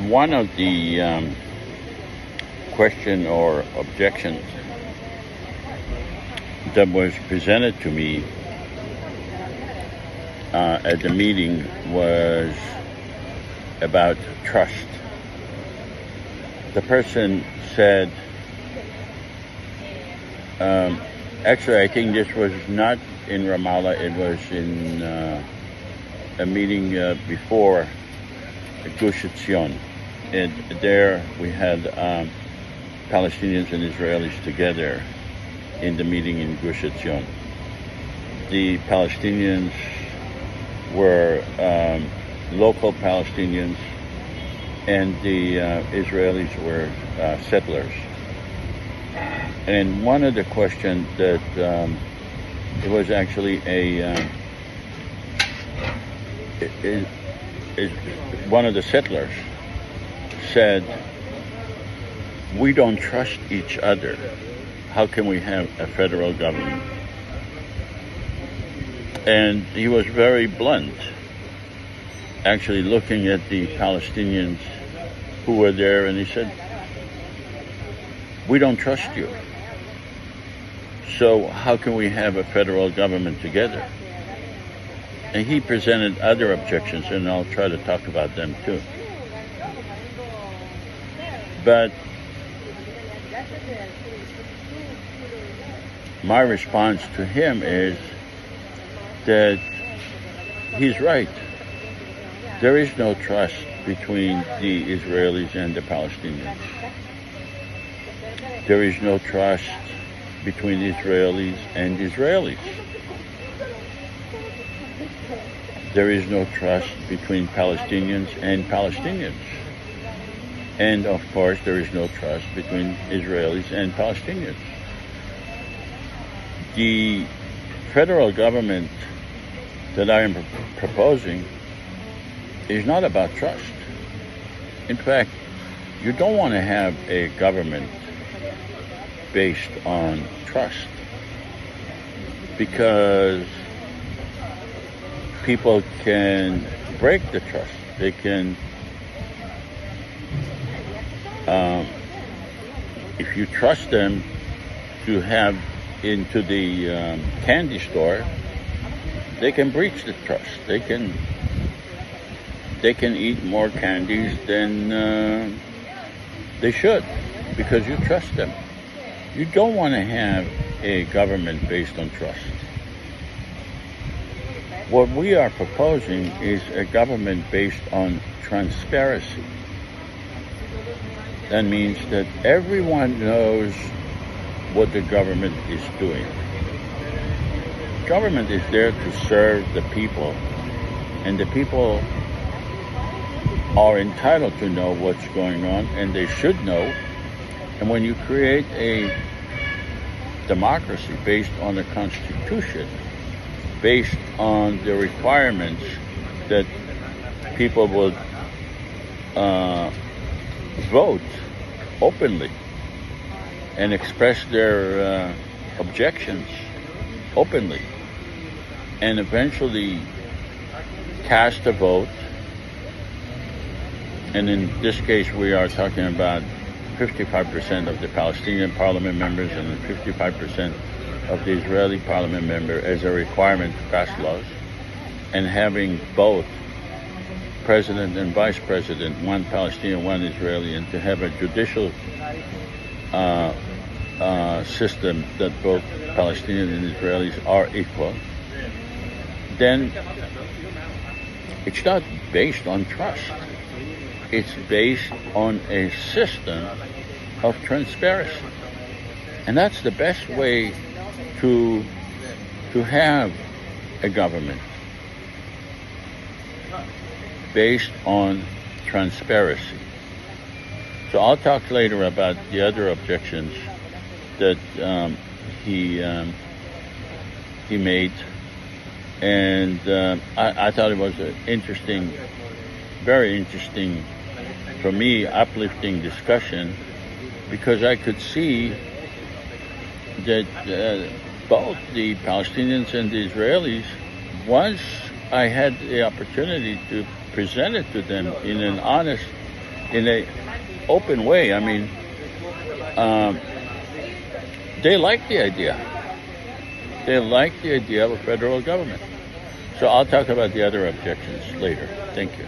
one of the question or objections that was presented to me at the meeting was about trust. The person said, actually I think this was not in Ramallah, it was in a meeting before Gush Etzion. And there we had Palestinians and Israelis together in the meeting in Gush Etzion. The Palestinians were local Palestinians, and the Israelis were settlers. And one of the questions that it was actually one of the settlers said, "We don't trust each other. How can we have a federal government?" And he was very blunt, actually looking at the Palestinians who were there, and he said, "We don't trust you. So how can we have a federal government together?" And he presented other objections, and I'll try to talk about them too. But my response to him is that he's right. There is no trust between the Israelis and the Palestinians. There is no trust between Israelis and Israelis. There is no trust between Palestinians and Palestinians. And of course, there is no trust between Israelis and Palestinians. The federal government that I am proposing is not about trust. In fact, you don't want to have a government based on trust, because people can break the trust. They can, if you trust them to have into the candy store, they can breach the trust. They can eat more candies than they should, because you trust them. You don't want to have a government based on trust. What we are proposing is a government based on transparency. That means that everyone knows what the government is doing. Government is there to serve the people, and the people are entitled to know what's going on, and they should know. And when you create a democracy based on the Constitution, based on the requirements that people would vote openly and express their objections openly, and eventually cast a vote. And in this case, we are talking about 55% of the Palestinian parliament members and 55% of the Israeli parliament member as a requirement to pass laws, and having both president and vice president, one Palestinian, one Israeli, and to have a judicial system that both Palestinians and Israelis are equal, then it's not based on trust. It's based on a system of transparency. And that's the best way to have a government based on transparency. So I'll talk later about the other objections that he made, and I thought it was an interesting, very interesting, for me, uplifting discussion, because I could see that both the Palestinians and the Israelis, once I had the opportunity to present it to them in an honest in a open way. I mean, um, they like the idea. They like the idea of a federal government. So I'll talk about the other objections later. Thank you.